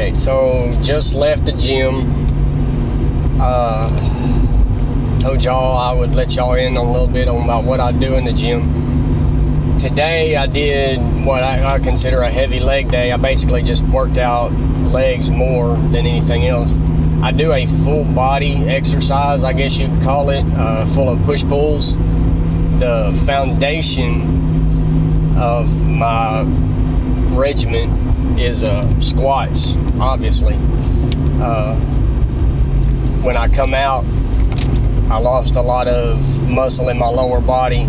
Alright, so just left the gym. Told y'all I would let y'all in on a little bit on about what I do in the gym. Today I did what I consider a heavy leg day. I basically just worked out legs more than anything else. I do a full body exercise, I guess you could call it, full of push-pulls. The foundation of my regimen is squats, obviously. When I come out, I lost a lot of muscle in my lower body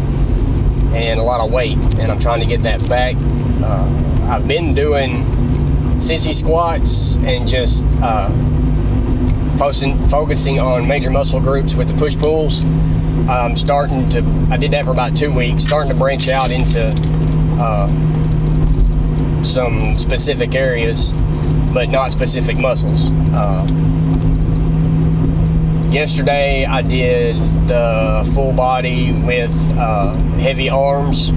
and a lot of weight, and I'm trying to get that back. I've been doing sissy squats and just focusing on major muscle groups with the push-pulls. I did that for about 2 weeks, starting to branch out into some specific areas, but not specific muscles. Yesterday I did the full body with heavy arms.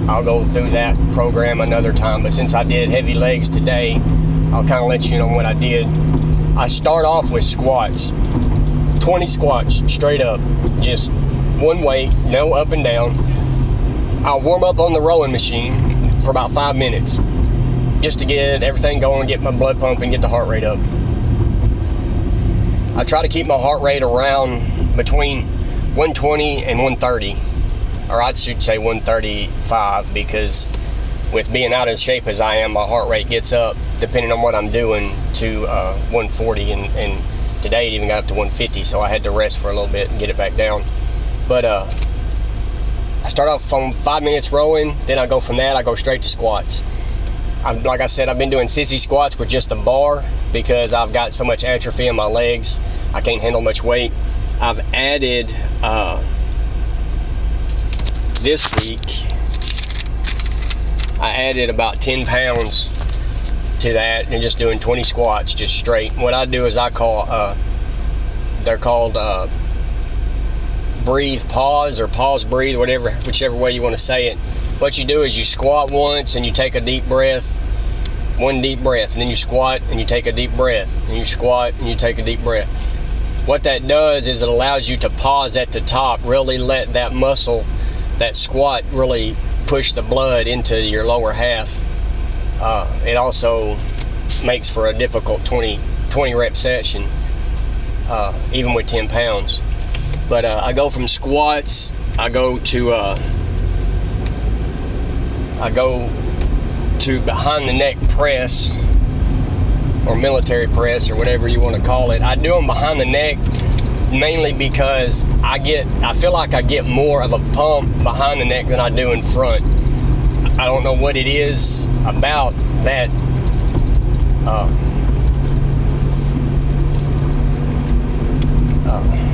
I'll go through that program another time, but since I did heavy legs today, I'll kind of let you know what I did. I start off with squats, 20 squats straight up, just one weight, no up and down. I'll warm up on the rowing machine for about 5 minutes just to get everything going, get my blood pumping, get the heart rate up. I try to keep my heart rate around between 120 and 130, or I should say 135, because with being out of shape as I am, my heart rate gets up, depending on what I'm doing, to 140, and today it even got up to 150, so I had to rest for a little bit and get it back down. But I start off from 5 minutes rowing, then I go from that, I go straight to squats. Like I said, I've been doing sissy squats with just a bar because I've got so much atrophy in my legs, I can't handle much weight. I've added, this week, I added about 10 pounds to that and just doing 20 squats just straight. What I do is they're called breathe pause or pause breathe, whichever way you want to say it. What you do is you squat once and you take a deep breath, one deep breath, and then you squat and you take a deep breath, and you squat and you take a deep breath. What that does is it allows you to pause at the top, really let that muscle, that squat, really push the blood into your lower half. It also makes for a difficult 20 rep session, even with 10 pounds. But I go from squats, I go to behind the neck press, or military press, or whatever you want to call it. I do them behind the neck mainly because I feel like I get more of a pump behind the neck than I do in front. I don't know what it is about that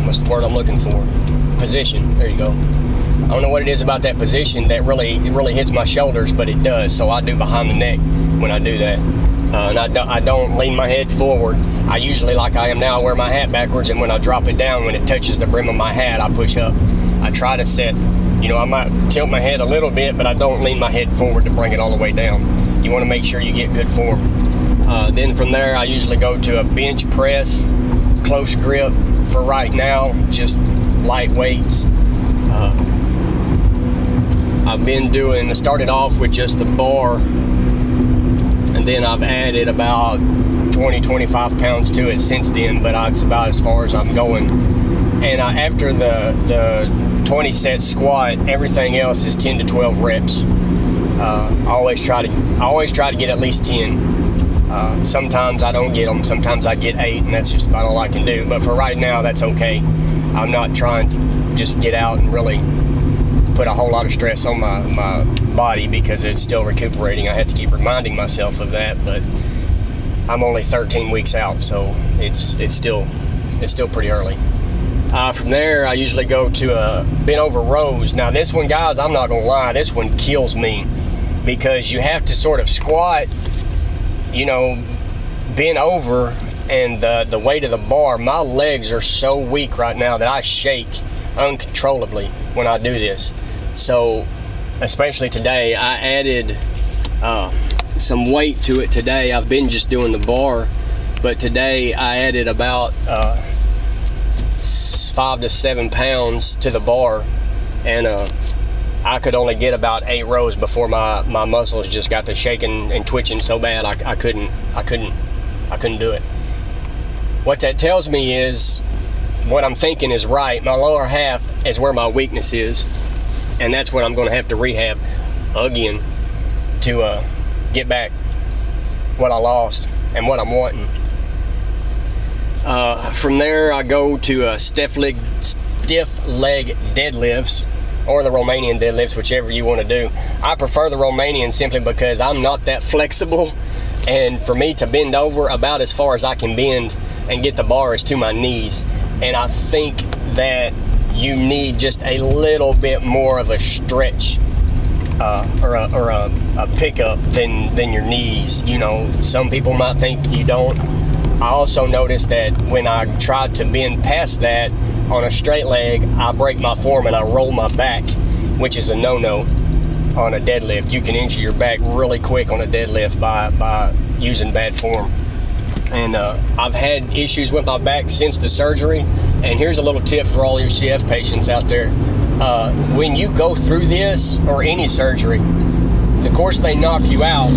what's the word I'm looking for? Position. There you go. I don't know what it is about that position that really hits my shoulders, but it does. So I do behind the neck when I do that. And I don't lean my head forward. I usually, like I am now, wear my hat backwards, and when I drop it down, when it touches the brim of my hat, I push up. I try to set, I might tilt my head a little bit, but I don't lean my head forward to bring it all the way down. You want to make sure you get good form. Then from there, I usually go to a bench press, close grip for right now, just light weights. I started off with just the bar, and then I've added about 20-25 pounds to it since then, but it's about as far as I'm going. And after the 20 set squat, everything else is 10 to 12 reps. I always try to get at least 10. Sometimes I don't get them, sometimes I get 8, and that's just about all I can do. But for right now, that's okay. I'm not trying to just get out and really put a whole lot of stress on my body because it's still recuperating. I have to keep reminding myself of that, but I'm only 13 weeks out, so it's still pretty early. From there, I usually go to bent over rows. Now this one, guys, I'm not gonna lie, this one kills me because you have to sort of squat, bent over, and the weight of the bar. My legs are so weak right now that I shake uncontrollably when I do this. So especially today, I added some weight to it today. I've been just doing the bar, but today I added about 5 to 7 pounds to the bar, and I could only get about 8 rows before my muscles just got to shaking and twitching so bad I couldn't do it. What that tells me is what I'm thinking is right. My lower half is where my weakness is, and that's what I'm going to have to rehab again to get back what I lost and what I'm wanting. From there, I go to stiff leg deadlifts, or the Romanian deadlifts, whichever you want to do. I prefer the Romanian simply because I'm not that flexible, and for me to bend over about as far as I can bend and get the bar is to my knees. And I think that you need just a little bit more of a stretch or a pickup than your knees. You know, some people might think you don't. I also noticed that when I tried to bend past that on a straight leg, I break my form and I roll my back, which is a no-no on a deadlift. You can injure your back really quick on a deadlift by using bad form. And I've had issues with my back since the surgery. And here's a little tip for all your CF patients out there. When you go through this or any surgery, of course they knock you out,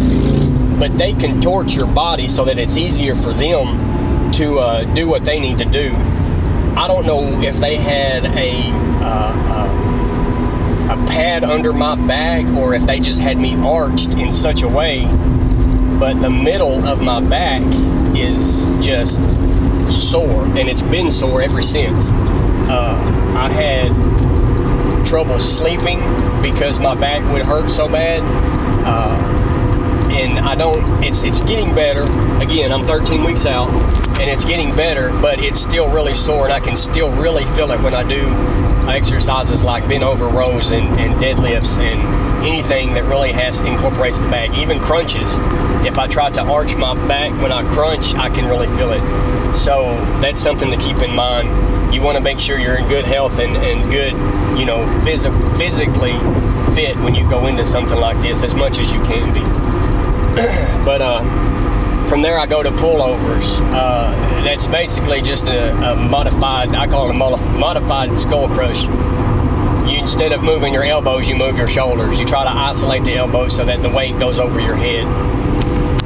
but they contort your body so that it's easier for them to do what they need to do. I don't know if they had a pad under my back or if they just had me arched in such a way, but the middle of my back is just sore, and it's been sore ever since. I had trouble sleeping because my back would hurt so bad, and it's getting better. Again, I'm 13 weeks out and it's getting better, but it's still really sore, and I can still really feel it when I do exercises like bent over rows and deadlifts and anything that really incorporates the back, even crunches. If I try to arch my back when I crunch, I can really feel it. So that's something to keep in mind. You want to make sure you're in good health and good, you know, physically fit when you go into something like this, as much as you can be. But from there I go to pullovers. That's basically just a modified, I call it a modified skull crush. Instead of moving your elbows, you move your shoulders. You try to isolate the elbows so that the weight goes over your head.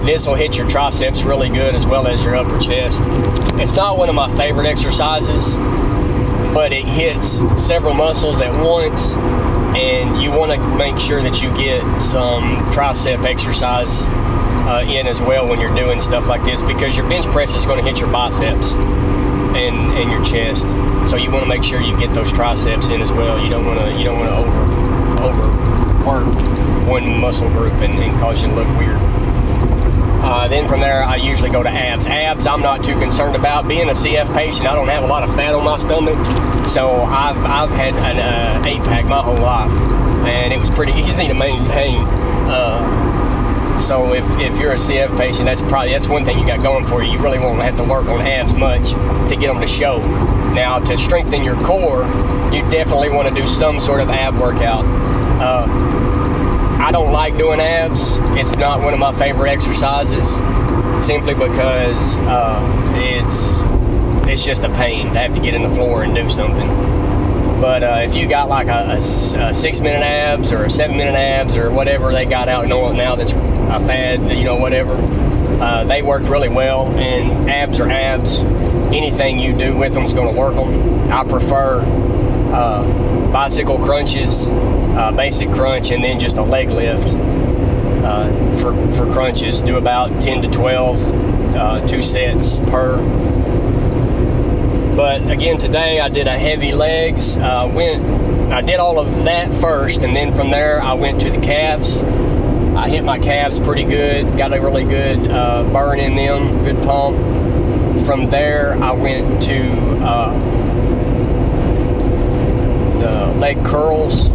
This will hit your triceps really good, as well as your upper chest. It's not one of my favorite exercises, but it hits several muscles at once, and you want to make sure that you get some tricep exercise in as well when you're doing stuff like this, because your bench press is going to hit your biceps and your chest. So you want to make sure you get those triceps in as well. You don't want to overwork one muscle group and cause you to look weird. Then from there, I usually go to abs. Abs, I'm not too concerned about. Being a CF patient, I don't have a lot of fat on my stomach, so I've had an 8-pack my whole life, and it was pretty easy to maintain. So if you're a CF patient, that's one thing you got going for you. You really won't have to work on abs much to get them to show. Now, to strengthen your core, you definitely want to do some sort of ab workout. I don't like doing abs. It's not one of my favorite exercises, simply because it's just a pain to have to get in the floor and do something. But if you got like a 6-minute abs or a 7-minute abs or whatever they got out now that's a fad, you know, whatever, they work really well, and abs are abs. Anything you do with them is going to work them. I prefer bicycle crunches, basic crunch, and then just a leg lift for crunches. Do about 10 to 12, 2 sets per. But again, today I did a heavy legs. I did all of that first, and then from there I went to the calves. I hit my calves pretty good, got a really good burn in them, good pump. From there I went to the leg curls.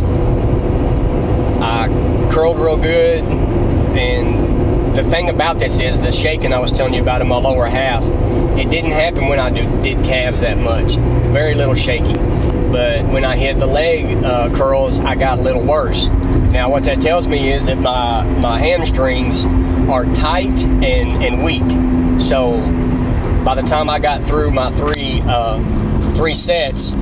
I curled real good, and the thing about this is the shaking I was telling you about in my lower half. It didn't happen when I did calves that much. Very little shaking. But when I hit the leg curls, I got a little worse. Now what that tells me is that my hamstrings are tight and weak. So by the time I got through my three sets,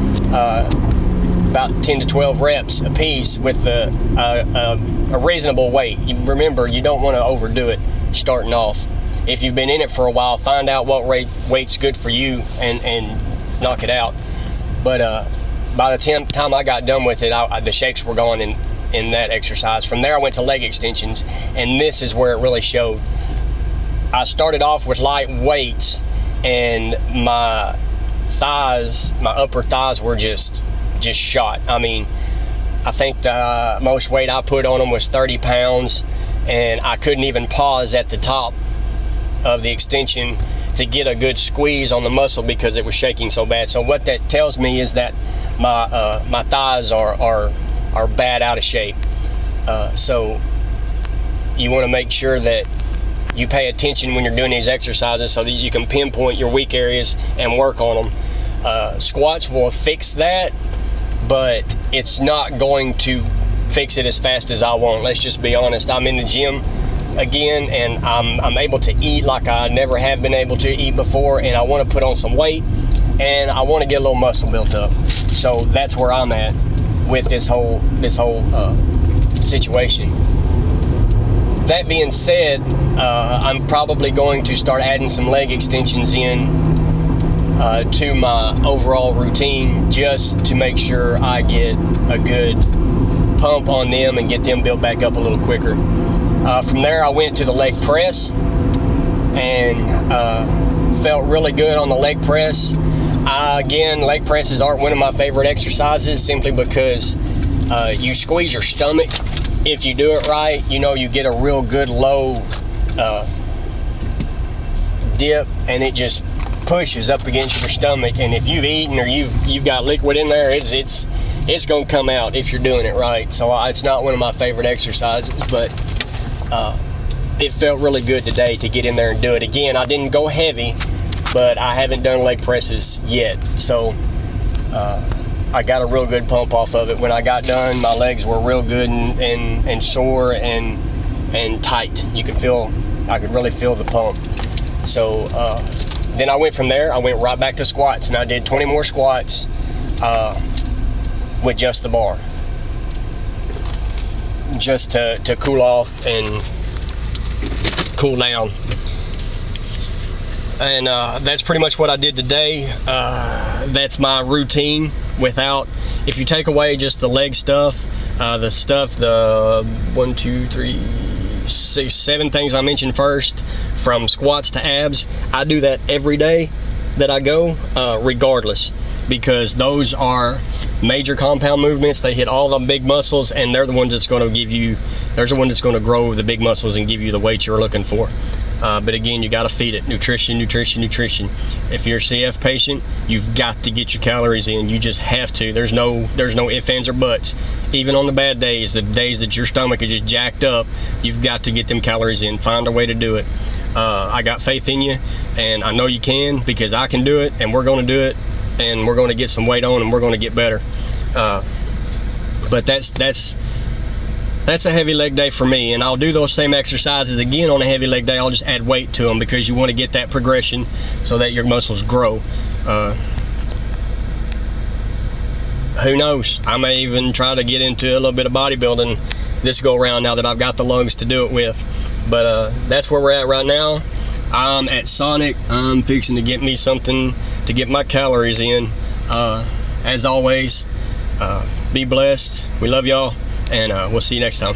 about 10 to 12 reps a piece with a reasonable weight. Remember, you don't want to overdo it starting off. If you've been in it for a while, find out what weight's good for you and knock it out. But by the time I got done with it, the shakes were gone in that exercise. From there, I went to leg extensions, and this is where it really showed. I started off with light weights, and my upper thighs were just shot. I mean, I think the most weight I put on them was 30 pounds, and I couldn't even pause at the top of the extension to get a good squeeze on the muscle because it was shaking so bad. So what that tells me is that my thighs are bad, out of shape. So you want to make sure that you pay attention when you're doing these exercises so that you can pinpoint your weak areas and work on them. Squats will fix that, but it's not going to fix it as fast as I want. Let's just be honest. I'm in the gym again, and I'm able to eat like I never have been able to eat before, and I want to put on some weight, and I want to get a little muscle built up. So that's where I'm at with this whole situation. That being said, I'm probably going to start adding some leg extensions in to my overall routine, just to make sure I get a good pump on them and get them built back up a little quicker. From there, I went to the leg press and felt really good on the leg press. Again, leg presses aren't one of my favorite exercises, simply because you squeeze your stomach. If you do it right, you get a real good low dip, and it just pushes up against your stomach. And if you've eaten or you've got liquid in there, it's gonna come out if you're doing it right. So it's not one of my favorite exercises, but it felt really good today to get in there and do it. Again, I didn't go heavy, but I haven't done leg presses yet, so I got a real good pump off of it. When I got done, my legs were real good and sore and tight. I could really feel the pump. So then I went from there, I went right back to squats, and I did 20 more squats with just the bar, just to cool off and cool down. And that's pretty much what I did today. That's my routine. If you take away just the leg stuff, the 1, 2, 3, 6, 7 things I mentioned first, from squats to abs, I do that every day that I go, regardless, because those are major compound movements. They hit all the big muscles, and they're the ones that's going to there's the one that's going to grow the big muscles and give you the weight you're looking for. But again, you got to feed it. Nutrition. If you're a CF patient, you've got to get your calories in. You just have to. There's no ifs, ands, or buts. Even on the bad days, the days that your stomach is just jacked up, you've got to get them calories in. Find a way to do it. I got faith in you, and I know you can, because I can do it, and we're going to do it, and we're going to get some weight on, and we're going to get better. But that's a heavy leg day for me, and I'll do those same exercises again on a heavy leg day. I'll just add weight to them, because you want to get that progression so that your muscles grow. Who knows? I may even try to get into a little bit of bodybuilding this go around, now that I've got the lungs to do it with. But that's where we're at right now. I'm at Sonic. I'm fixing to get me something to get my calories in. As always, be blessed. We love y'all, and we'll see you next time.